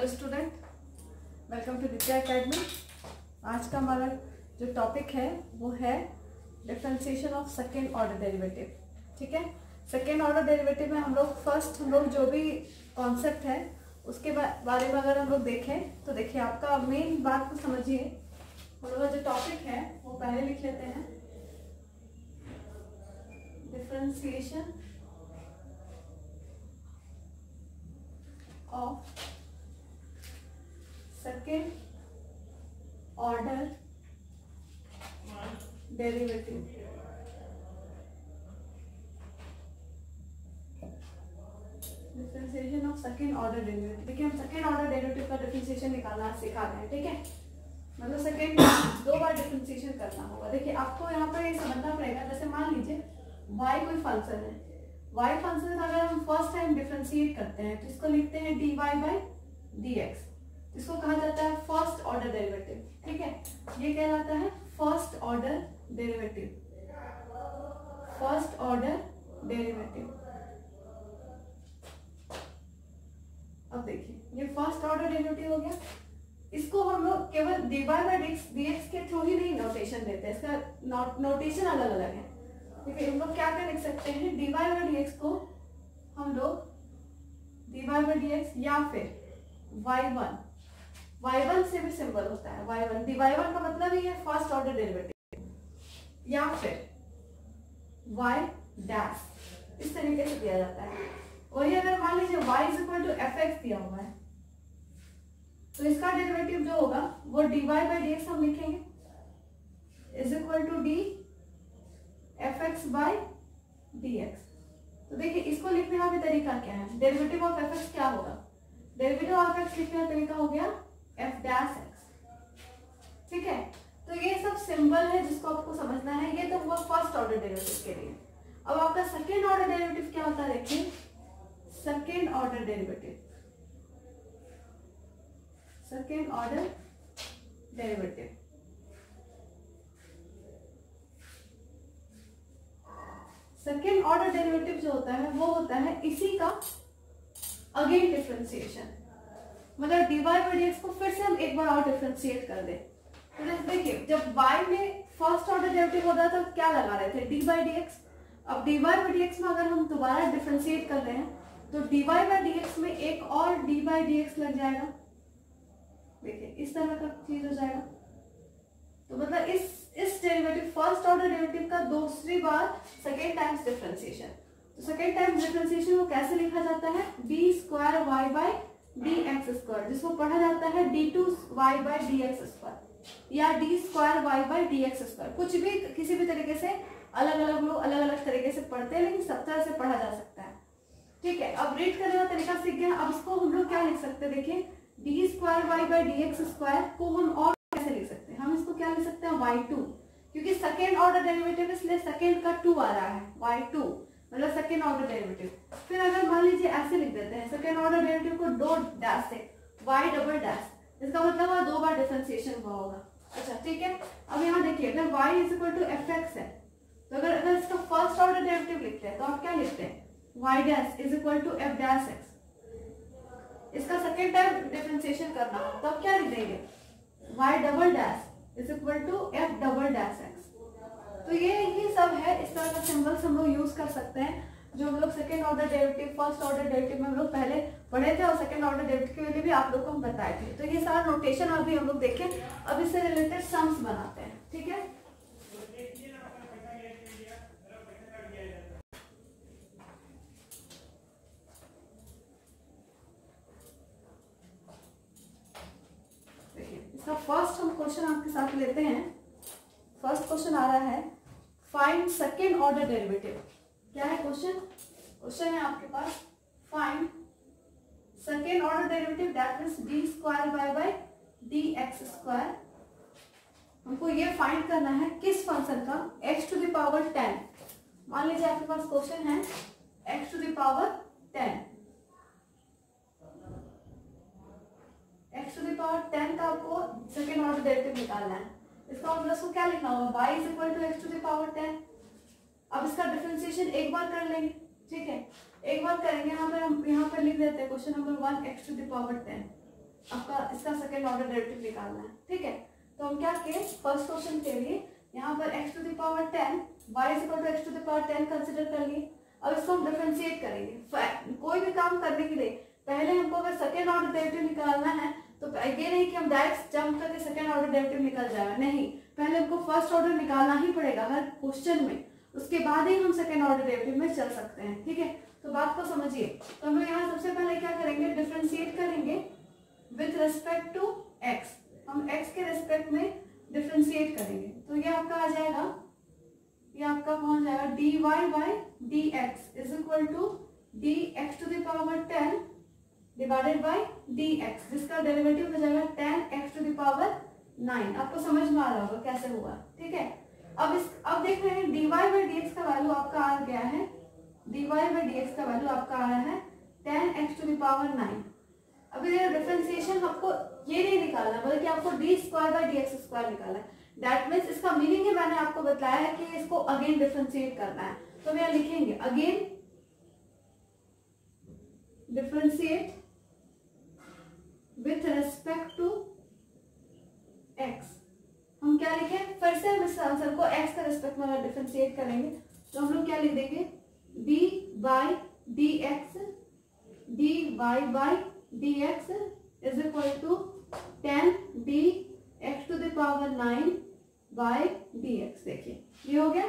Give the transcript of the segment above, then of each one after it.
Hello student, welcome to दित्या academy. आज का हमारा जो टॉपिक है वो है differentiation of second order derivative. ठीक है, सेकेंड ऑर्डर डेरिवेटिव में हम लोग जो भी कॉन्सेप्ट है उसके बारे में अगर हम लोग देखें तो देखिए, आपका मेन बात को समझिए। हम लोग का जो टॉपिक है वो पहले लिख लेते हैं, differentiation of second order derivative. Differentiation of second order derivative. देखिए, हम सेकेंड ऑर्डर डेरिवेटिव का डिफरेंशिएशन निकालना सिखा रहे हैं। ठीक है, मतलब सेकेंड दो बार डिफरेंशिएशन करना होगा। देखिए, आपको यहाँ पर ये समझना पड़ेगा। जैसे मान लीजिए y कोई फंक्शन है, y फंक्शन अगर हम फर्स्ट टाइम डिफरेंशिएट करते हैं तो इसको लिखते हैं dy बाई dx। इसको कहा जाता है फर्स्ट ऑर्डर डेरिवेटिव। ठीक है, ये कहलाता है first order derivative. First order derivative. अब देखिए, ये फर्स्ट ऑर्डर डेरिवेटिव हो गया। इसको हम लोग केवल dy बाई dx के थ्रू ही नहीं नोटेशन देते हैं, इसका नोटेशन अलग अलग है। ठीक है, हम लोग क्या लिख सकते हैं, dy बाई dx को हम लोग dy बाई dx या फिर y1 से भी सिंबल होता है y1। y1 का मतलब ही है फर्स्ट ऑर्डर डेरिवेटिव, या फिर y डैश, इस तरीके से दिया जाता है। वही अगर मान लीजिए y is equal to fx दिया हुआ है तो इसका डेरिवेटिव जो होगा वो dy बाई dx हम लिखेंगे is equal to d fx by dx। तो देखिए, इसको लिखने का भी तरीका क्या है, डेरिवेटिव ऑफ fx क्या होगा, डेरिवेटिव ऑफ x लिखने का तरीका हो गया f डैश x। ठीक है, तो ये सब सिंबल है जिसको आपको समझना है। ये तो हुआ फर्स्ट ऑर्डर डेरिवेटिव के लिए। अब आपका सेकेंड ऑर्डर डेरिवेटिव क्या होता है, देखिए second order derivative. Second order derivative second order derivative जो होता है वो होता है इसी का अगेन डिफरेंशिएशन। मतलब dy बाई dx को फिर से हम एक बार और डिफरेंशिएट कर दें। तो देखिए, जब y में फर्स्ट ऑर्डर डेरिवेटिव होता है तो क्या लगा रहे थे, dy बाई dx। अब dy बाई dx में अगर हम दोबारा डिफरेंशिएट कर रहे हैं तो dy बाई dx में एक और d बाई dx लग जाएगा। देखिए, इस तरह का चीज हो जाएगा। तो मतलब इस डेरिवेटिव फर्स्ट ऑर्डर डेरिवेटिव का दूसरी बार सेकेंड टाइम्स डिफरेंशिएशन। तो सेकेंड टाइम्स डिफरेंशिएशन को कैसे लिखा जाता है, d square y by dx square, जिसको पढ़ा जाता है d2y बाई dx स्क्वायर या d square y by dx square. कुछ भी किसी भी तरीके से अलग अलग लोग अलग अलग तरीके से पढ़ते हैं, लेकिन सब तरह से पढ़ा जा सकता है। ठीक है, अब रीड करने का तरीका सीख गया। अब इसको हम लोग क्या लिख सकते हैं, देखिए d square y by dx square को हम और कैसे लिख सकते हैं, हम इसको क्या लिख सकते हैं y2, क्योंकि सेकेंड ऑर्डर डेरिवेटिव इसलिए सेकेंड का 2 आ रहा है, y2 मतलब सेकेंड ऑर्डर डेरिवेटिव। फिर अगर मान लीजिए ऐसे लिख देते हैं सेकेंड ऑर्डर डेरिवेटिव को दो डैश से y डबल डैश, इसका मतलब है दो बार डिफरेंशिएशन हुआ होगा। अच्छा ठीक है, अब यहाँ देखिए, अगर y is equal to fx है तो अगर इसका फर्स्ट ऑर्डर डेरिवेटिव लिखते हैं तो आप क्या लिखते हैं, y dash is equal to f dash x। इसका सेकेंड टाइम डिफरेंशिएशन करना हो तो आप क्या लिख देंगे, y double dash is equal to f double dash x। तो ये ही सब है, इस तरह का सिंबल्स हम लोग यूज कर सकते हैं जो हम लोग second order derivative first order derivative में हम लोग पहले पढ़े थे, और सेकेंड ऑर्डर डेरिवेटिव के लिए भी आप लोग को हम बताए थे। तो ये सारा नोटेशन अभी हम लोग देखें, अब इससे रिलेटेड सम्स बनाते हैं। ठीक है, इसका फर्स्ट हम क्वेश्चन आपके साथ लेते हैं। फर्स्ट क्वेश्चन आ रहा है, फाइंड सेकेंड ऑर्डर डेरिवेटिव। क्या है क्वेश्चन, क्वेश्चन है आपके पास find second order derivative that means d square y by dx square. हमको ये फाइंड करना है किस फंक्शन का, x टू द पावर 10। मान लीजिए आपके पास क्वेश्चन है x to the power 10, x to the power 10 का आपको सेकेंड ऑर्डर डेरिवेटिव निकालना है। इसका मतलब इसको क्या लिखना होगा, y is equal to x to the power 10। अब इसका डिफरेंशिएशन एक बार कर लेंगे। ठीक है, एक बार करेंगे, यहाँ पर हम यहाँ पर लिख देते हैं question number 1 x to the power 10। आपका इसका सेकेंड ऑर्डर डेरिवेटिव निकालना है, ठीक है। तो हम क्या किए, फर्स्ट क्वेश्चन के लिए यहाँ पर x to the power 10 y is equal to x to the power 10 consider कर लिए। अब इसको हम डिफरेंशिएट करेंगे। कोई भी काम करने के लिए पहले हमको अगर सेकेंड ऑर्डर डेरिवेटिव निकालना है तो ये नहीं कि हम डायरेक्ट जंप करके सेकेंड ऑर्डर डेरिवेटिव निकल जाएगा, नहीं, पहले हमको फर्स्ट ऑर्डर निकालना ही पड़ेगा हर क्वेश्चन में, उसके बाद ही हम सेकेंड ऑर्डर डेरिवेटिव में चल सकते हैं, ठीक है। तो बात को समझिए। तो हम लोग यहाँ सबसे पहले क्या करेंगे, डिफरेंशिएट करेंगे विथ रेस्पेक्ट टू x। हम x के रेस्पेक्ट में डिफरेंशिएट करेंगे तो ये आपका आ जाएगा, ये आपका पहुंच जाएगा dy by dx is equal to dx to the power 10 divided by dx, जिसका डेरिवेटिव हो जाएगा 10x टू द पावर 9। आपको समझ में आ रहा होगा कैसे हुआ, ठीक है। अब देख रहे हैं dy बाई dx का वैल्यू आपका आ गया है, dy बाई dx का वैल्यू आपका आ रहा है 10x टू द पावर 9। अभी डिफरेंशिएशन आपको ये नहीं निकालना, बल्कि आपको D square by D x square निकालना है। दैट मीन्स इसका मीनिंग ही मैंने आपको बताया है कि इसको अगेन डिफरेंशिएट करना है। तो हम यहाँ लिखेंगे again differentiate with respect to x। हम क्या लिखें, फिर से हम इस आंसर को x के रेस्पेक्ट में डिफरेंशिएट करेंगे तो हम लोग क्या लिख देंगे, D by D x, D Y by D x is equal to 10 D X to the power 9 by D X. देखिए ये हो गया।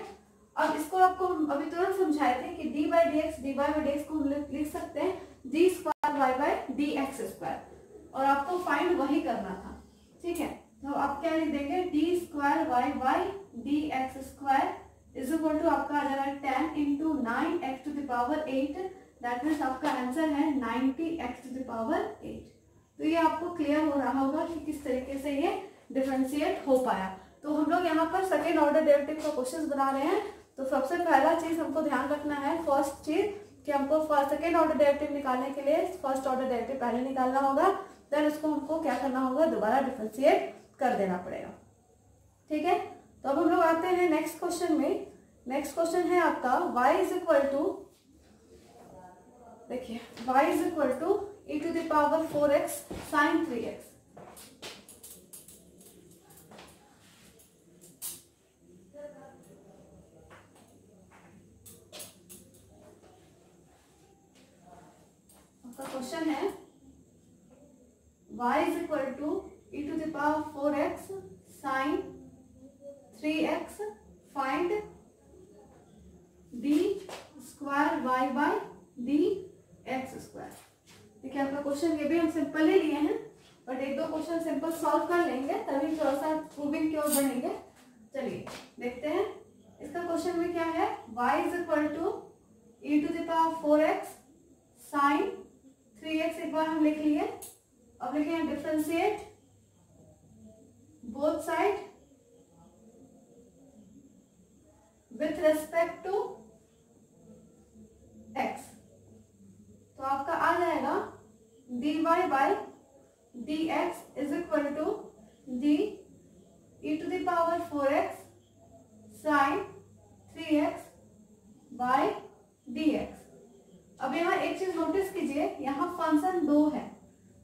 अब इसको आपको अभी तुरंत समझाए थे कि D by D x, D by by D X को हम लिख सकते हैं D square Y by D x square, और आपको फाइंड वही करना था, ठीक है। तो आप क्या लिख देंगे, D square Y by D x square is equal to आपका आ जाएगा 10 into 9x to the power 8। That means आपका आंसर है 90x टू द पावर 8। तो ये आपको क्लियर हो रहा होगा कि किस तरीके से ये डिफरेंशिएट हो पाया। तो हम लोग यहाँ पर सेकेंड ऑर्डर डेरिवेटिव का क्वेश्चन बना रहे हैं। तो सबसे पहला चीज हमको ध्यान रखना है, फर्स्ट चीज कि हमको सेकेंड ऑर्डर डेरिवेटिव निकालने के लिए फर्स्ट ऑर्डर डेरिवेटिव पहले निकालना होगा, देन उसको हमको क्या करना होगा, दोबारा डिफरेंशिएट कर देना पड़ेगा, ठीक है। तो अब हम लोग आते हैं नेक्स्ट क्वेश्चन में। नेक्स्ट क्वेश्चन है आपका y इज इक्वल टू, देखिए y is equal to e to the power 4x sin 3x। आपका क्वेश्चन है y is equal to e to the power 4x sin 3x, find d square y by d x square. देखिए आपका question ये भी हम simple ही लिए हैं, बट एक दो क्वेश्चन सिंपल सॉल्व कर लेंगे तभी थोड़ा सा प्रूविंग की ओर बढ़ेंगे। चलिए देखते हैं इसका क्वेश्चन में क्या है, y is equal to e to the power 4x sin 3x, एक बार हम लिख लिए। अब लिखेंगे differentiate both side with respect to x। तो आपका आ जाएगा dy by dx is equal to d e to the power 4x sin 3x by dx। अब यहाँ एक चीज नोटिस कीजिए, यहाँ फंक्शन दो है,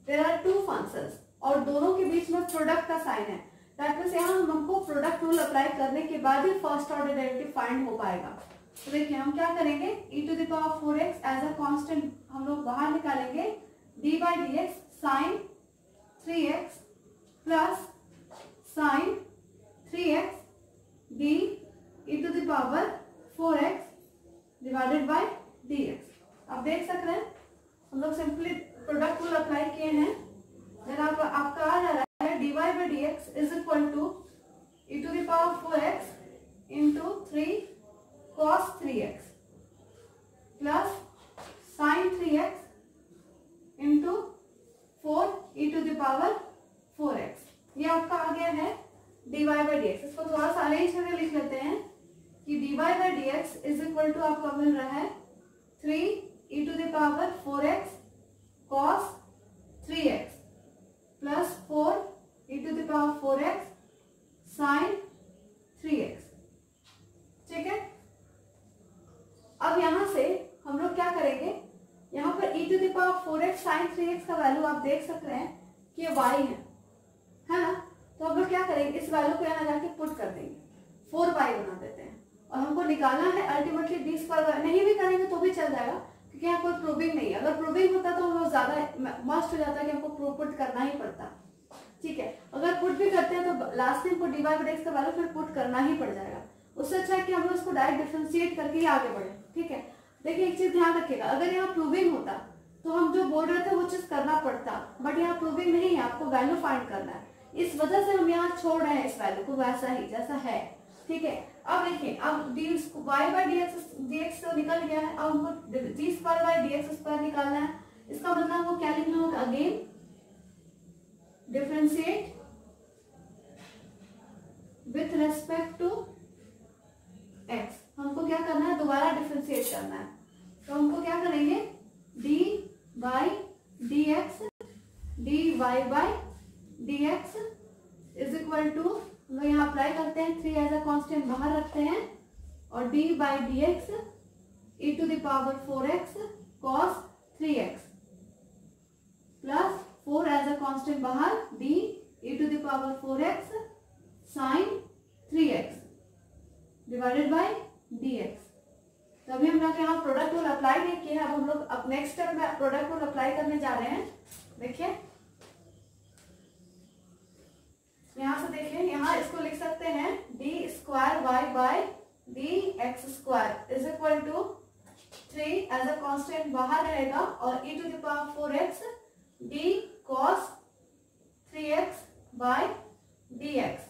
देयर आर टू फंक्शंस, और दोनों के बीच में प्रोडक्ट का साइन है। दैट मींस यहाँ हमको प्रोडक्ट रूल अप्लाई करने के बाद ही फर्स्ट ऑर्डर डेरिवेटिव फाइंड हो पाएगा। तो देखिए हम क्या करेंगे, e to the power 4x as a constant हम लोग बाहर निकालेंगे, d by D X sine 3x plus sine 3x d e to the power 4x divided by dx। आप देख सक रहे हैं हम लोग सिंपली प्रोडक्ट रूल अप्लाई किए हैं। देन आपका आ जा रहा है dy by D x is equal to e to the power 4x into 3 cos 3x plus sin 3x into 4 e to the power 4x। ये आपका आ गया है dy बाई डी एक्स। इसको थोड़ा सा अरेंज करके लिख लेते हैं कि dy by D x is equal to आपका मिल रहा है 3 e to the power 4x cos 3x plus 4 e to the power 4x sin 3x, ठीक है। अब यहां से हम लोग क्या करेंगे, यहाँ पर e to the power 4x sin 3x का वैल्यू आप देख सक रहे हैं कि ये y है ना। तो हम लोग क्या करेंगे, इस वैल्यू को यहाँ जाके पुट कर देंगे, 4y बना देते हैं। और हमको निकालना है अल्टीमेटली d स्क्वायर। नहीं भी करेंगे तो भी चल जाएगा, क्योंकि यहाँ कोई प्रूविंग नहीं है। अगर प्रूविंग होता तो हम लोग ज्यादा मस्ट हो जाता कि हमको पुट करना ही पड़ता। ठीक है, अगर पुट भी करते हैं तो लास्ट में हमको dy बाई dx का वैल्यू फिर पुट करना ही पड़ जाएगा। उससे अच्छा है कि हम लोग इसको डायरेक्ट डिफरेंशिएट करके ही आगे बढ़े। ठीक है, देखिए एक चीज ध्यान रखिएगा, अगर यहाँ प्रूविंग होता तो हम जो बोल रहे थे वो चीज करना पड़ता, बट यहाँ प्रूविंग नहीं है, आपको वैल्यू फाइंड करना है। इस वजह से हम यहाँ छोड़ रहे हैं इस वैल्यू को वैसा ही जैसा है। ठीक है, अब देखिए, अब y बाई dx तो निकल गया है, अब हमको d square by dx square निकालना है। इसका मतलब हमको क्या लिखना होगा, again differentiate with respect to x। हमको क्या करना है, दोबारा डिफरेंशिएट करना है। तो हमको क्या करेंगे, d by dx dy by dx is equal to, हम लोग यहाँ अप्लाई करते हैं, 3 एज अ कांस्टेंट बाहर रखते हैं, और d by dx e to the power 4x cos 3x plus 4 as a constant बाहर, d e to the power 4x sin 3x divided by dx। तो अभी हम लोग यहाँ प्रोडक्ट रूल अप्लाई नहीं किया है, अब हम लोग अब नेक्स्ट स्टेप में प्रोडक्ट रूल अप्लाई करने जा रहे हैं। देखिए यहाँ से, देखिए यहाँ इसको लिख सकते हैं D square Y by D x square is equal to 3 as a constant बाहर रहेगा, और e to the power 4x d cos 3x by dx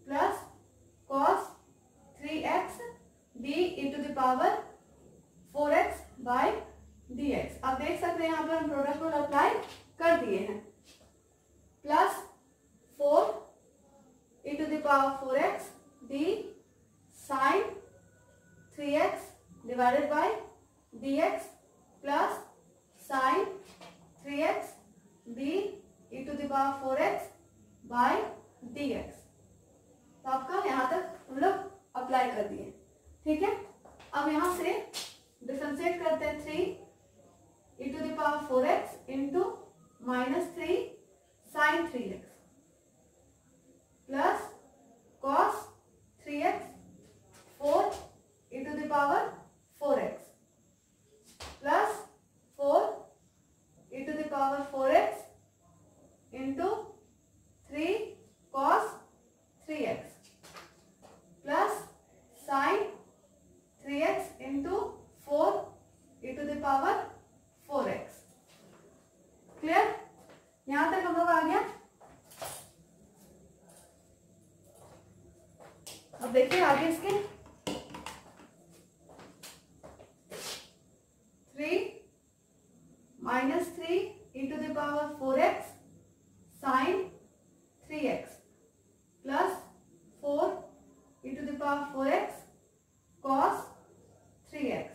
plus cos 3x d e to the power 4x by dx। आप देख सकते हैं यहाँ पर हम प्रोडक्ट रूल अप्लाई कर दिए हैं, plus 4 e to the power 4x d sin 3x divided by dx plus sin 3x d e to the power 4x by dx। तो आपका यहाँ तक हम लोग अप्लाई कर दिए। ठीक है, अब यहाँ से डिफरेंशिएट करते हैं 3 e to the power 4x into -3 sin 3x plus cos 3x 4 e to the power 4x plus 4 e to the power 4x into 3 cos 3x plus sin 3x into 4 e to the power 4x। Clear, यहां तक हम लोग आ गया। अब देखिए आगे इसके 3 -3 e to the power 4x sin 3x plus 4 e to the power 4x cos 3x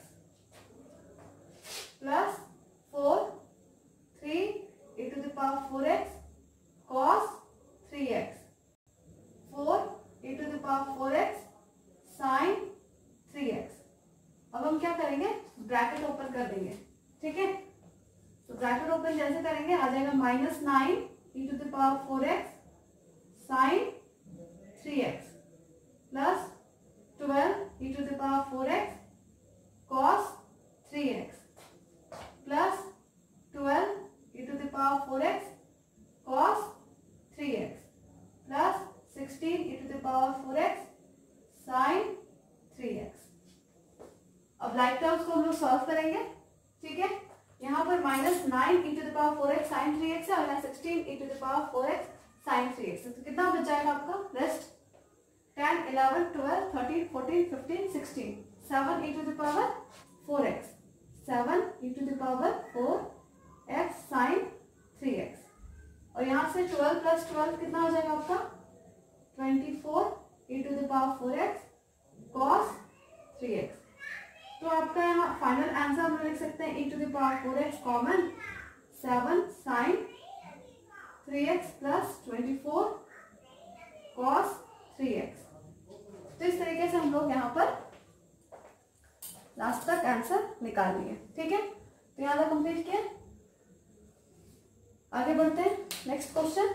plus 4 3 e to the power 4x cos 3x 4 e to the power 4x sin 3x। अब हम क्या करेंगे, ब्रैकेट ओपन कर देंगे। ठीक है, तो bracket open जैसे करेंगे आ जाएगा -9 e to the power 4x sin 3x plus 12 e to the power 4x cos 3x plus 12 e to the power 4x cos 3x plus 16 e to the power 4x sin 3x। अब like terms को हम लोग solve करेंगे। ठीक है, यहाँ पर -9 e to the power 4x sin 3x है, और यहाँ 16 e to the power 4x sin 3x। तो कितना बच जाएगा आपका, rest 10 11 12 13 14 15 16 7 e to the power 4x 7 e to the power 4x sin 3x, और यहाँ से 12 प्लस 12 कितना हो जाएगा आपका 24 e to the power 4x cos 3x। तो आपका यहाँ फाइनल आंसर हम लिख सकते हैं e to the power 4x common 7 sin 3x plus 24 cos 3x। तो इस तरीके से हम लोग यहाँ पर लास्ट तक आंसर निकाल लिए। ठीक है, तो यहाँ तक कंप्लीट किया, आगे बढ़ते हैं। नेक्स्ट क्वेश्चन,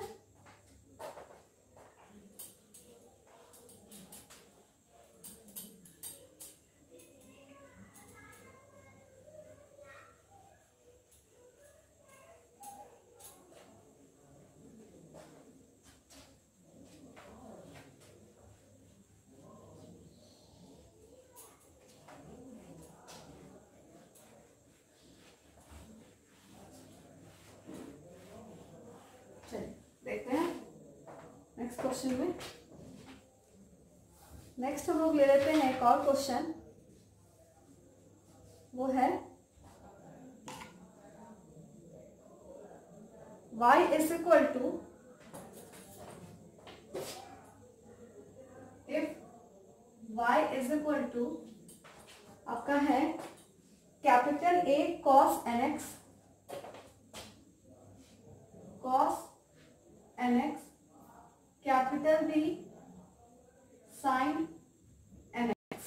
देखते हैं नेक्स्ट क्वेश्चन में। नेक्स्ट हम लोग ले लेते हैं एक और क्वेश्चन, वो है y is equal to, if y is equal to आपका है capital A cos nx, cos nx, capital B sin nx,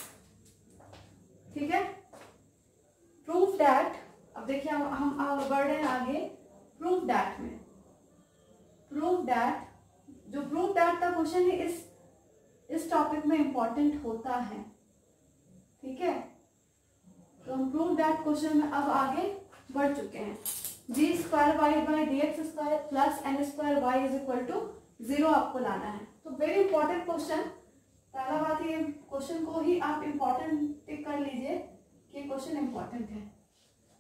ठीक है। प्रूफ दैट, अब देखिए हम बढ़ रहे हैं आगे। प्रूफ दैट में, प्रूफ दैट, जो प्रूफ दैट का क्वेश्चन है इस टॉपिक में इंपॉर्टेंट होता है, ठीक है। तो हम प्रूफ दैट क्वेश्चन में अब आगे बढ़ चुके हैं। D square Y by D x square plus n square y is equal to 0 आपको लाना है। तो वेरी इंपॉर्टेंट क्वेश्चन, पहला बात ये क्वेश्चन को ही आप इंपॉर्टेंट टिक कर लीजिए कि क्वेश्चन इंपॉर्टेंट है।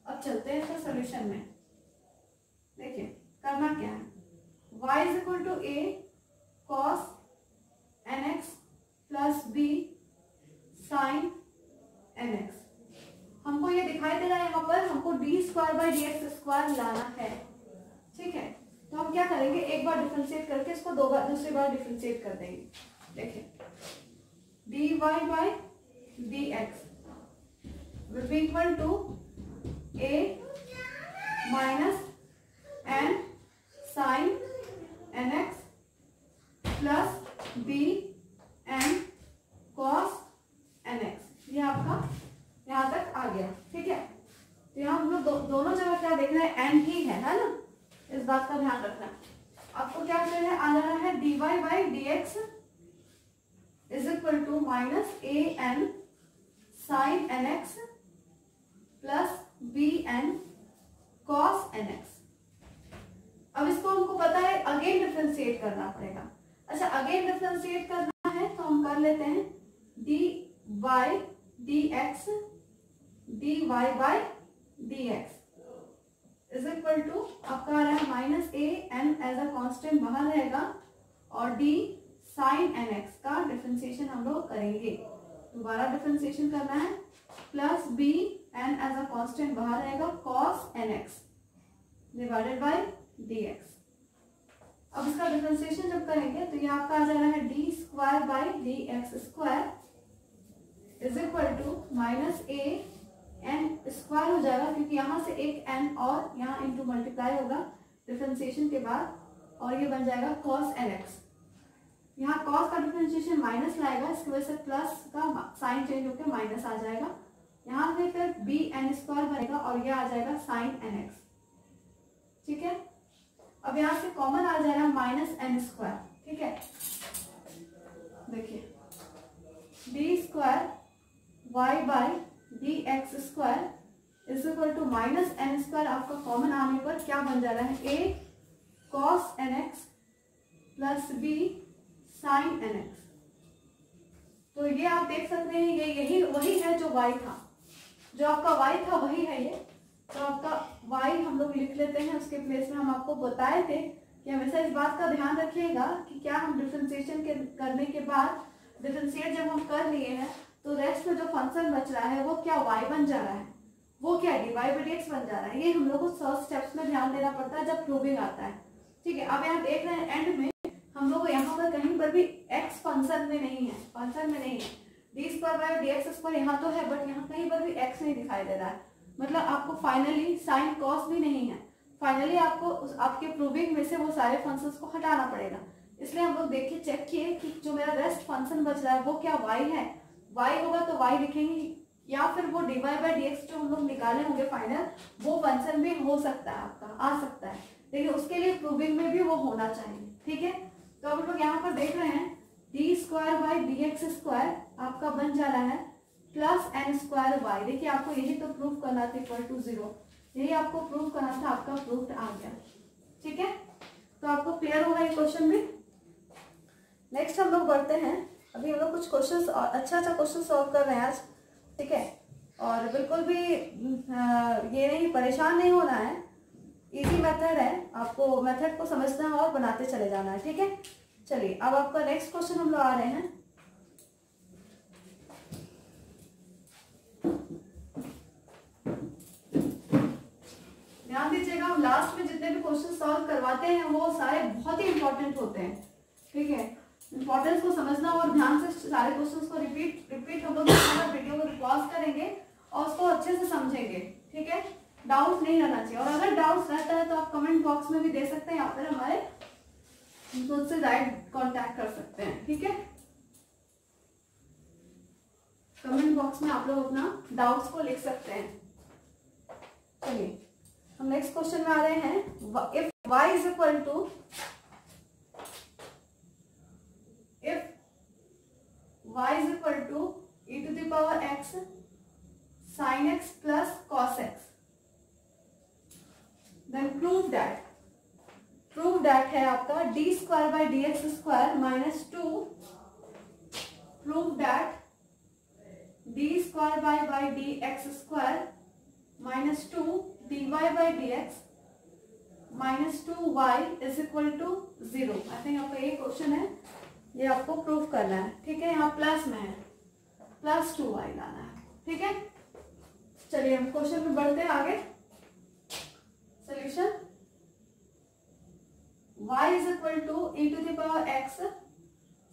अब चलते हैं इसका सोल्यूशन में। देखिए करना क्या है, y is equal to a cos n x plus b sine n x. हमको ये दिखाई दे रहा है यहाँ पर हमको d square by D x square लाना है, ठीक है। तो हम क्या करेंगे, एक बार डिफरेंशिएट करके इसको दूसरी बार डिफरेंशिएट कर देंगे। देखिए d Y by D x will be equal to a minus n sine n x plus b n cos n x. ये आपका यहाँ तक आ गया, ठीक है। तो यहाँ हम लोग दोनों जगह क्या देखना है, एन ही है ना, इस बात का ध्यान रखना। आपको क्या करना है, आ जाना है d Y by D x is equal to minus a n sine n x plus b n cos n x. अब इसको हमको पता है अगेन डिफरेंशिएट करना पड़ेगा। अच्छा अगेन डिफरेंशिएट करना है तो हम कर लेते हैं d y d x D Y by D x is equal to आपका आ रहा है minus a n as a constant बाहर रहेगा और डी साइन एन एक्स का डिफरेंशिएशन हम लोग करेंगे। दोबारा डिफरेंशिएशन करना है plus b n as a constant बाहर रहेगा cos n x divided by D x. अब इसका डिफरेंशिएशन जब करेंगे तो ये आपका आ जा रहा है d square by D x square is equal to minus a n square हो जाएगा क्योंकि यहाँ से एक एन और यहाँ इंटू मल्टीप्लाई होगा डिफरेंशिएशन के बाद और ये बन जाएगा कॉस एन एक्स। यहाँ कॉस का डिफरेंशिएशन माइनस लाएगा, इसकी वजह से प्लस का साइन चेंज होकर माइनस आ जाएगा। यहाँ से फिर बी एन स्क्वायर बनेगा और यह आ जाएगा साइन एन एक्स, ठीक है। अब यहाँ से कॉमन आ जाएगा माइनस एन स्क्वायर, ठीक है। देखिए d square Y by D x square is equal to minus n square आपका कॉमन आने पर क्या बन जा रहा है, a cos n x plus b sine n x. तो ये आप देख सकते हैं ये यही वही है जो y था, जो आपका y था वही है ये। तो आपका y हम लोग लिख लेते हैं, उसके प्लेस में हम आपको बताए थे कि हमेशा इस बात का ध्यान रखिएगा कि क्या हम डिफरेंशिएशन करने के बाद डिफरेंशिएट जब हम कर लिए हैं तो रेस्ट में जो फंक्शन बच रहा है वो क्या y बन जा रहा है, वो क्या d Y by D x बन जा रहा है। ये हम लोग को 100 स्टेप्स में ध्यान देना पड़ता है जब प्रूविंग आता है, ठीक है। अब यहाँ देख रहे हैं एंड में हम लोग यहाँ पर कहीं पर भी x फंक्शन में नहीं है, फंक्शन में नहीं है। D square by D x square यहाँ तो है बट यहाँ कहीं पर भी x नहीं दिखाई दे रहा है, मतलब आपको फाइनली साइन कॉस भी नहीं है। फाइनली आपको आपके प्रूविंग में से वो सारे फंक्शंस को हटाना पड़ेगा। इसलिए हम लोग देखिए चेक किए कि जो मेरा रेस्ट फंक्शन बच रहा है वो क्या y है, y होगा तो y लिखेंगे या फिर वो d Y by D x जो हम लोग निकाले होंगे फाइनल वो फंक्शन भी हो सकता है आपका, आ सकता है। लेकिन उसके लिए प्रूविंग में भी वो होना चाहिए। ठीक है, तो अब हम लोग यहाँ पर देख रहे हैं D square by D x square आपका बन जा रहा है प्लस एन स्क्वायर वाई। देखिए आपको यही तो प्रूव करना था इक्वल टू 0, यही आपको प्रूव करना था, आपका प्रूफ आ गया। ठीक है, तो आपको क्लियर होगा ये क्वेश्चन भी। नेक्स्ट हम लोग बढ़ते हैं, अभी हम लोग कुछ क्वेश्चन अच्छा क्वेश्चन सॉल्व कर रहे हैं आज। ठीक है, और बिल्कुल भी ये नहीं परेशान नहीं होना है, इजी मेथड है, आपको मेथड को समझना है और बनाते चले जाना है। ठीक है, चलिए अब आपका नेक्स्ट क्वेश्चन हम लोग आ रहे हैं। ध्यान दीजिएगा, हम लास्ट में जितने भी क्वेश्चन सॉल्व करवाते हैं वो सारे बहुत ही इंपॉर्टेंट होते हैं। ठीक है, इंपॉर्टेंस को समझना और ध्यान से सारे क्वेश्चंस को रिपीट हम लोग वीडियो को पॉज करेंगे और उसको अच्छे से समझेंगे। ठीक है, डाउट नहीं रहना चाहिए, और अगर डाउट्स रहता है तो आप कमेंट बॉक्स में भी दे सकते हैं या फिर हमारे मुझसे डायरेक्ट कांटेक्ट कर सकते हैं। ठीक है, कमेंट बॉक्स में आप लोग अपना डाउट्स को लिख सकते हैं। चलिए हम नेक्स्ट क्वेश्चन में आ रहे हैं। If y is equal to e to the power x sin x plus cos x, then prove that है आपका d square by D x square minus 2, prove that d square by D x square minus 2 dy by D x minus 2y is equal to 0। I think आपका ये question है, ये आपको proof करना है। ठीक है, यहाँ प्लस में है, प्लस 2y लाना है। ठीक है, चलिए हम क्वेश्चन में बढ़ते हैं आगे। Solution y is equal to e to the power x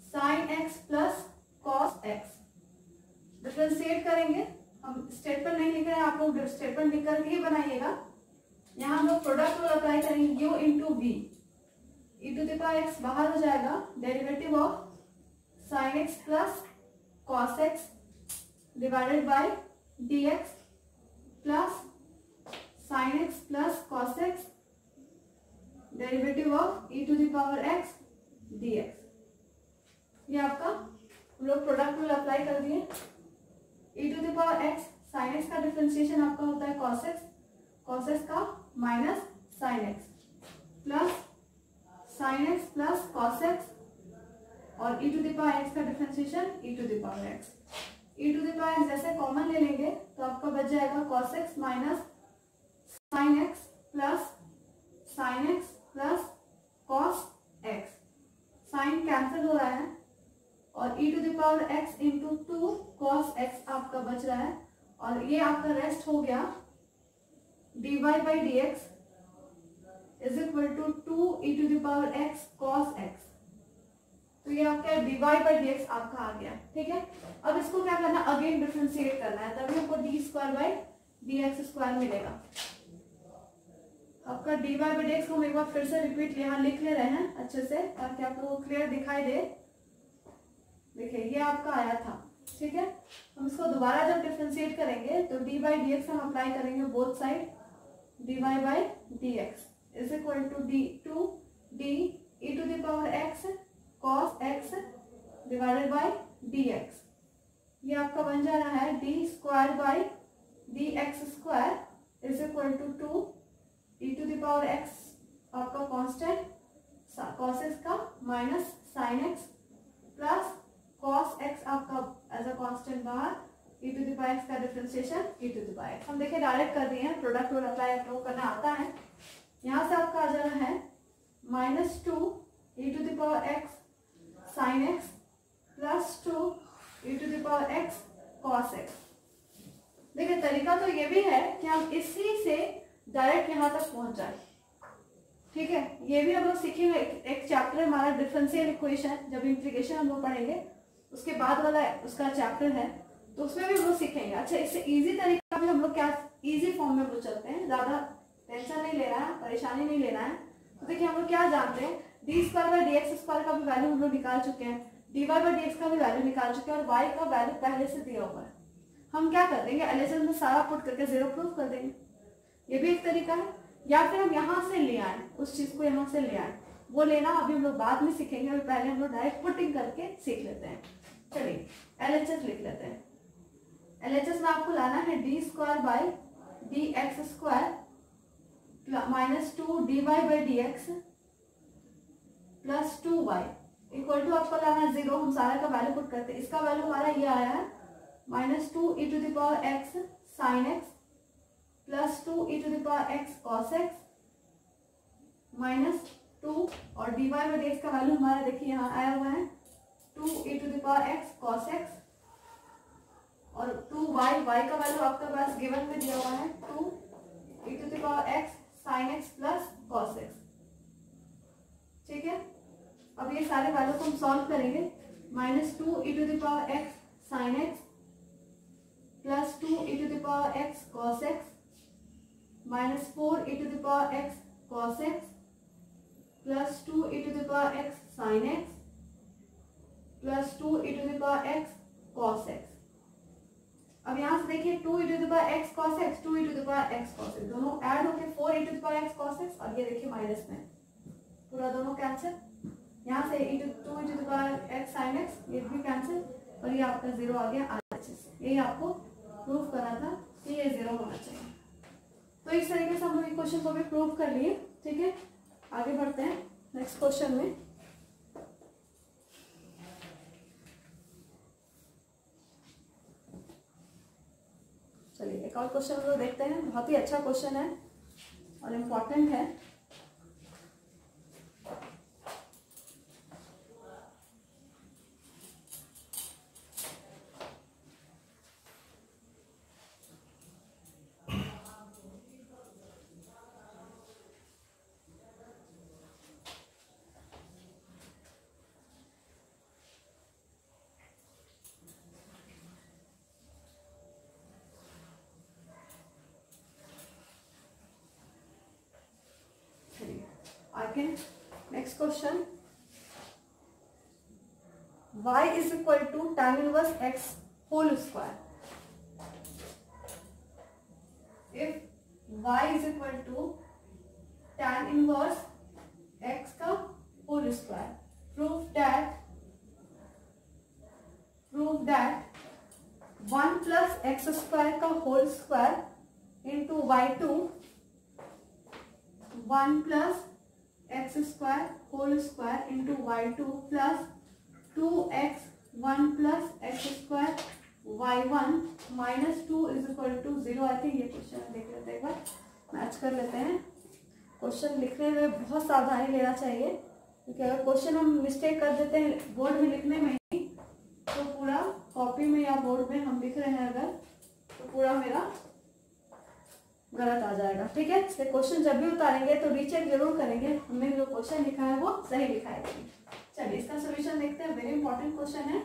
sin x plus cos x। Differentiate करेंगे, हम स्टेटमेंट नहीं लिख रहे हैं, आप लोग स्टेटमेंट लिख करके ही बनाइएगा। यहाँ हम लोग प्रोडक्ट रूल अप्लाई करेंगे, u into v, e to the power x बाहर हो जाएगा, derivative of sin x plus cos x divided by dx plus sin x plus cos x derivative of e to the power x dx। ये आपका हम लोग product rule apply कर दिए। e to the power x sin x का differentiation आपका होता है cos x का minus sin x plus sin x plus cos x, और e to the power x का differentiation e to the power x। e to the power x जैसे common ले लेंगे तो आपका बच जाएगा cos x minus sin x plus sin x plus cos x। Sine cancel हो रहा है और e to the power x into 2 cos x आपका बच रहा है, और ये आपका रेस्ट हो गया dy by D x is equal to 2 e to the power x cos x। तो ये आपका dy बाई डी एक्स आपका आ गया। ठीक है, अब इसको क्या करना, अगेन डिफरेंशिएट करना है, तभी हमको d square by D x square मिलेगा। आपका dy बाई डी एक्स को हम एक बार फिर से रिपीट यहाँ लिख ले रहे हैं अच्छे से, ताकि आप लोगों को क्लियर दिखाई दे। देखिए ये आपका आया था। ठीक है, हम इसको दोबारा जब डिफरेंशिएट करेंगे तो डी बाई डी एक्स हम अप्लाई करेंगे both side, dy by D x is equal to d e to the power x cos x divided by dx। ये आपका बन जा रहा है d square by D x square is equal to 2 e to the power x आपका constant cos x का minus sin x plus cos x आपका as a constant बाहर, e to the power x का differentiation e to the power x। हम देखिए direct कर दिए हैं, प्रोडक्ट रूल अप्लाई आप लोगों को करना आता है। यहाँ से आपका आ जाना है minus 2 e to the power x sin x plus 2 e to the power x cos x। देखिए तरीका तो ये भी है कि हम इसी से डायरेक्ट यहाँ तक पहुंच जाए। ठीक है, ये भी हम लोग सीखेंगे, एक चैप्टर हमारा डिफरेंशियल इक्वेशन, जब इंटीग्रेशन हम लोग पढ़ेंगे उसके बाद वाला उसका चैप्टर है, तो उसमें भी हम लोग सीखेंगे। अच्छा, इससे इजी तरीका भी हम लोग क्या इजी फॉर्म में हम लोग चलते हैं, ज्यादा टेंशन नहीं लेना है, परेशानी नहीं लेना है। तो देखिए हम लोग क्या जानते हैं, D square by D x square का भी वैल्यू हम लोग निकाल चुके हैं, d Y by D x का भी वैल्यू निकाल चुके हैं, और वाई का वैल्यू पहले से दिया हुआ है। हम क्या कर देंगे, एलएचएस में सारा पुट करके 0 प्रूफ कर देंगे। ये भी एक तरीका है। या फिर हम यहाँ से ले आए, उस चीज को यहाँ से ले आए, वो लेना अभी हम लोग बाद में सीखेंगे, अभी पहले हम लोग डायरेक्ट पुटिंग करके सीख लेते हैं। चलिए LHS लिख लेते हैं। LHS में आपको लाना है d square by D x square minus 2 dy by D x plus 2y equal to आपको लाना है 0। हम सारा का वैल्यू पुट करते हैं। इसका वैल्यू हमारा ये आया है minus 2 e to the power x sine x plus 2 e to the power x cos x minus 2 और dy बाई डी एक्स का वैल्यू हमारा देखिए यहाँ आया हुआ है 2 e to the power x cos x और 2y, y का वैल्यू आपके पास गिवन में दिया हुआ है 2 e to the power x sine x plus cos x। ठीक है, अब ये सारे वैल्यू को हम सॉल्व करेंगे। Minus 2 e to the power x sine x plus 2 e to the power x cos x minus 4 e to the power x cos x plus 2 e to the power x sine x plus 2 e to the power x cos x। अब यहाँ से देखिए 2 e to the power x cos x 2 e to the power x cos x दोनों add होके 4 e to the power x cos x और ये देखिए minus में पूरा दोनों कैंसिल। यहाँ से 2 e to the power x sin x ये भी कैंसिल और ये आपका 0 आ गया RHS। यही आपको प्रूव करना था कि ये 0 होना चाहिए। तो इस तरीके से हम लोग क्वेश्चन को भी प्रूव कर लिए। ठीक है, आगे बढ़ते हैं नेक्स्ट क्वेश्चन में। चलिए एक और क्वेश्चन हम लोग देखते हैं। बहुत ही अच्छा क्वेश्चन है और इम्पोर्टेंट है। आगे next question, y is equal to tan inverse x whole square. If y is equal to tan inverse x का whole square, prove that 1 plus x square का whole square into y2 1 plus x square whole square into y2 plus 2x 1 plus x square y1 minus 2 is equal to 0। I think ये question देख लेते हैं, एक बार match कर लेते हैं। Question लिखने में बहुत सावधानी लेना चाहिए क्योंकि अगर क्वेश्चन हम मिस्टेक कर देते हैं बोर्ड में लिखने में ही तो पूरा कॉपी में या बोर्ड में हम लिख रहे हैं अगर तो पूरा मेरा गलत आ जाएगा। ठीक है, इसलिए क्वेश्चन जब भी उतारेंगे तो रीचेक जरूर करेंगे हमने जो क्वेश्चन लिखा है वो सही लिखा है। चलिए इसका सोल्यूशन देखते हैं। वेरी इंपॉर्टेंट क्वेश्चन है,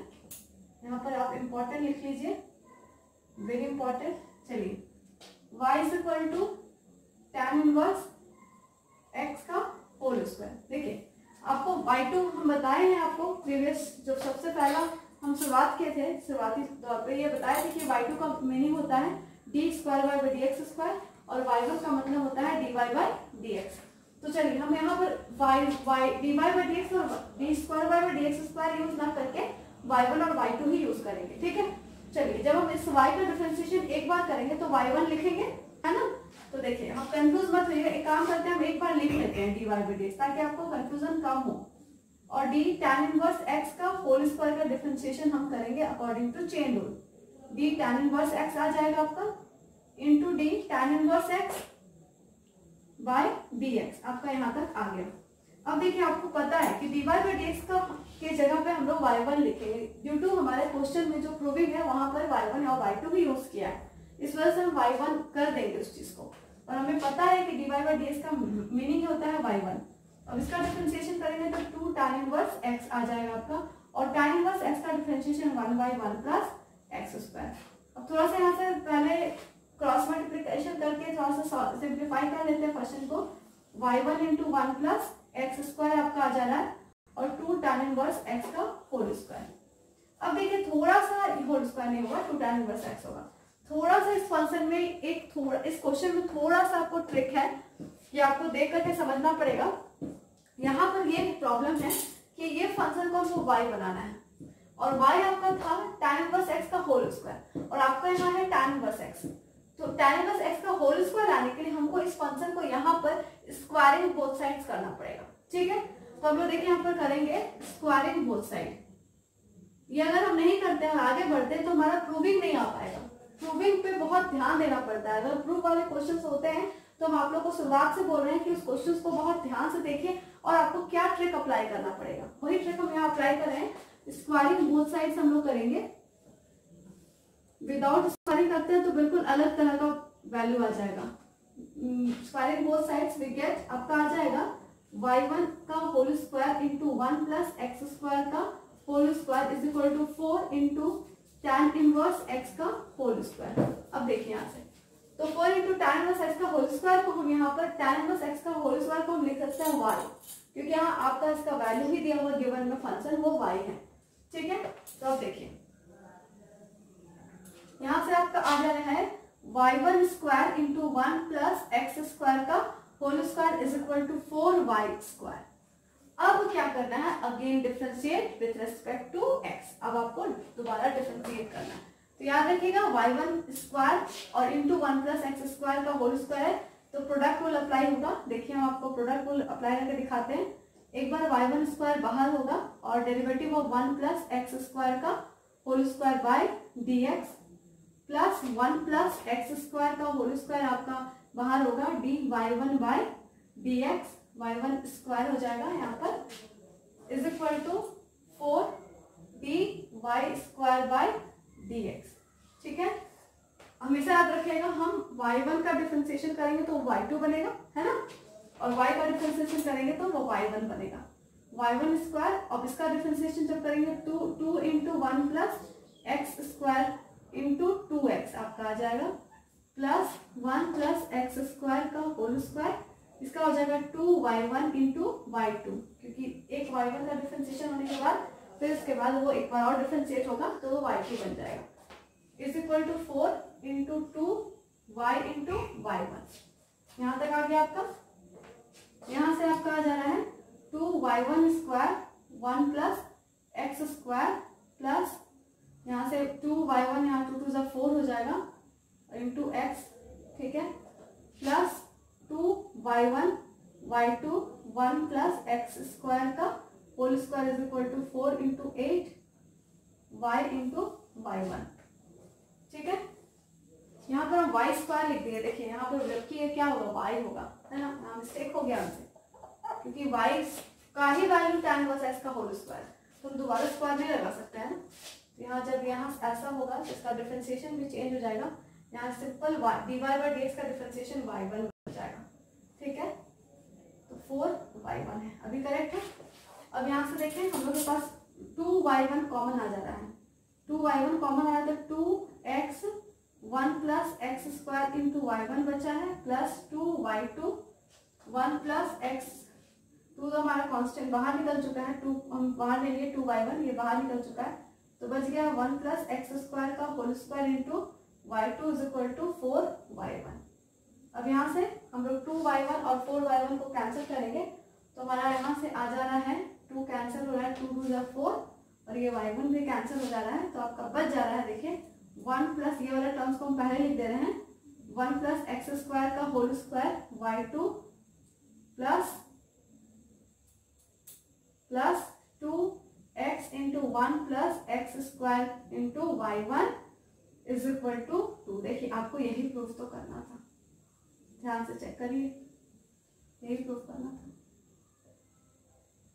यहाँ पर आप इंपॉर्टेंट लिख लीजिए, वेरी इंपॉर्टेंट। चलिए y is equal to tan inverse x का होल स्क्वायर। देखिए आपको y2 हम बताए हैं, आपको प्रीवियस जो सबसे पहला हम शुरुआत किए थे शुरुआती तौर पे ये बताया था कि y2 का मीनिंग होता है d square by D x square और y1 का मतलब होता है dy बाई डी एक्स। तो चलिए हम यहाँ पर dy बाई डी एक्स और D square by D x square use ना करके y1 और y2 ही यूज करेंगे। ठीक है, चलिए जब हम इस y का डिफरेंशिएशन एक बार करेंगे तो y1 लिखेंगे, है ना। तो देखिए हम कंफ्यूज मत होइए, एक काम करते हैं हम एक बार लिख लेते हैं dy बाई डी एक्स ताकि आपको कंफ्यूजन कम हो। और d tan इनवर्स x का होल स्क्वायर का डिफरेंशिएशन हम करेंगे according to chain rule. d tan inverse x आ जाएगा आपका into d tan inverse x by dx, आपका यहाँ तक आ गया। अब देखिए आपको पता है कि dy बाई dx का के जगह पे हम लोग y1 लिखेंगे ड्यू टू हमारे क्वेश्चन में जो प्रूविंग है वहां पर y1 और y2 भी यूज किया है, इस वजह से हम y1 कर देंगे उस चीज को। और हमें पता है कि dy बाई dx का मीनिंग होता है y1। अब इसका डिफरेंशिएशन करेंगे तो 2 tan इनवर्स x आ जाएगा आपका और tan इनवर्स x का differentiation 1 by 1 plus x square. अब थोड़ा सा यहाँ से पहले क्रॉस मल्टीप्लिकेशन करके थोड़ा सा सिंप्लीफाई कर लेते हैं क्वेश्चन को। y1 into 1 plus x square आपका आ जा रहा है और 2 tan इनवर्स x का होल स्क्वायर। अब देखिए थोड़ा सा होल स्क्वायर नहीं होगा, 2 tan इनवर्स x होगा। थोड़ा सा इस फंक्शन में इस क्वेश्चन में थोड़ा सा आपको ट्रिक है ये आपको देख करके समझना पड़ेगा। यहाँ पर ये प्रॉब्लम है कि ये फंक्शन को हमको y बनाना है और y आपका था tan इनवर्स x का होल स्क्वायर और आपका यहाँ है tan इनवर्स x। तो tan इनवर्स x का होल स्क्वायर लाने के लिए हमको इस फंक्शन को यहाँ पर स्क्वायरिंग बोथ साइड्स करना पड़ेगा। ठीक है, तो हम लोग देखिए यहाँ पर करेंगे स्क्वायरिंग बोथ साइड। ये अगर हम नहीं करते और आगे बढ़ते हैं तो हमारा प्रूविंग नहीं आ पाएगा। प्रूविंग पे बहुत ध्यान देना पड़ता है। अगर प्रूफ वाले क्वेश्चंस होते हैं तो हम आप लोग को शुरुआत से बोल रहे हैं कि उस क्वेश्चंस को बहुत ध्यान से देखिए और आपको क्या ट्रिक अप्लाई करना पड़ेगा, वही ट्रिक हम यहाँ अप्लाई कर रहे हैं। स्क्वायरिंग बोथ साइड्स हम लोग करेंगे। विदाउट स्क्वायरिंग करते हैं तो बिल्कुल अलग तरह का वैल्यू आ जाएगा। Squaring both sides we get आपका आ जाएगा y1 का whole square into 1 plus x square का whole square is equal to 4 into tan inverse x का होल स्क्वायर। अब देखिए यहाँ से तो 4 इंटू tan इनवर्स x का होल स्क्वायर को हम यहाँ पर tan इनवर्स x का होल स्क्वायर को हम लिख सकते हैं y, क्योंकि यहाँ आपका इसका वैल्यू ही दिया हुआ गिवन में फंक्शन वो y है। ठीक है, तो अब देखिए यहाँ से आपका आ जा रहा है y1 square into 1 plus x square का whole square is equal to 4y square. अब क्या करना है, again differentiate with respect to x। अब आपको दोबारा डिफरेंशिएट करना है, तो याद रखिएगा y1 स्क्वायर और इंटू 1 प्लस एक्स स्क्वायर का होल स्क्वायर है तो प्रोडक्ट रूल अप्लाई होगा। देखिए हम आपको प्रोडक्ट रूल अप्लाई करके दिखाते हैं। एक बार y1 स्क्वायर बाहर होगा और derivative of 1 plus x square का whole square by dx plus 1 plus x square का होल स्क्वायर आपका बाहर होगा dy1 bye dx, y1 square हो जाएगा यहाँ पर is equal to 4 dy square by dx। ठीक है, हमेशा याद रखिएगा हम y1 का डिफरेंशिएशन करेंगे तो y2 बनेगा, है ना, और y का डिफरेंशिएशन करेंगे तो वो y1 बनेगा। y1 स्क्वायर, अब इसका डिफरेंशिएशन जब करेंगे 2 into 1 plus x square into 2x आपका आ जाएगा प्लस 1 प्लस एक्स स्क्वायर का होल स्क्वायर, इसका हो जाएगा 2y1 इंटू y2, क्योंकि एक y1 का डिफरेंशिएशन होने के बाद फिर इसके बाद वो एक बार और डिफरेंशिएट होगा तो वो y2 बन जाएगा is equal to 4 into 2y into y1। यहाँ तक आ गया आपका। यहाँ से आपका आ जा रहा है 2y1 square 1 plus x square plus यहाँ से 2y1 यहाँ 2 2 4 हो जाएगा इंटू एक्स, ठीक है, plus 2y1 y2 1 plus x square का whole square is equal to 4 into 8 y into y1। ठीक है, यहाँ पर हम y स्क्वायर लिख दिए। देखिए यहाँ पर जबकि ये क्या होगा y होगा, है ना, यहाँ मिस्टेक हो गया हमसे, क्योंकि y का ही वैल्यू tan इनवर्स x का होल स्क्वायर, तो हम दोबारा स्क्वायर नहीं लगा सकते हैं। यहाँ जब यहाँ ऐसा होगा तो इसका डिफरेंशिएशन भी चेंज हो जाएगा। यहाँ सिंपल dy बाय dx का डिफरेंशिएशन y1 हो जाएगा। ठीक है, तो 4y1 है, अभी करेक्ट है। अब यहाँ से देखें हम लोग के पास 2y1 कॉमन आ जा रहा है। 2y1 कॉमन आया तो 2x 1 plus x square into y1 बचा है प्लस 2y2 1 प्लस एक्स, 2 तो हमारा कांस्टेंट बाहर निकल चुका है, 2 हम बाहर ले लिए 2y1 ये बाहर निकल चुका है तो बच गया 1 प्लस एक्स स्क्वायर का whole square into y2 is equal to 4y1। अब यहाँ से हम लोग 2y1 और 4y1 को कैंसिल करेंगे तो हमारा यहाँ से आ जा रहा है 2 कैंसिल हो रहा है, 2 2 4 और ये y1 भी कैंसिल हो जा रहा है तो आपका बच जा रहा है। देखिए 1 प्लस ये वाले टर्म्स को हम पहले लिख दे रहे हैं 1 प्लस एक्स स्क्वायर का whole square y2 plus 2x into 1 plus x square into y1 is equal to 2। देखिए आपको यही प्रूफ तो करना था, ध्यान से चेक करिए, यही प्रूफ करना था,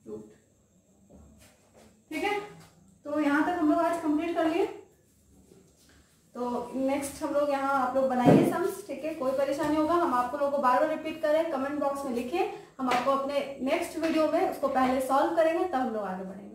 प्रूफ। ठीक है, तो यहाँ तक हम लोग आज कंप्लीट कर लिए। तो नेक्स्ट हम लोग यहाँ आप लोग बनाइए सम्स। ठीक है, कोई परेशानी होगा हम आपको लोगों को बार बार रिपीट करें, कमेंट बॉक्स में लिखिए, हम आपको अपने नेक्स्ट वीडियो में उसको पहले सॉल्व करेंगे तब हम लोग आगे बढ़ेंगे।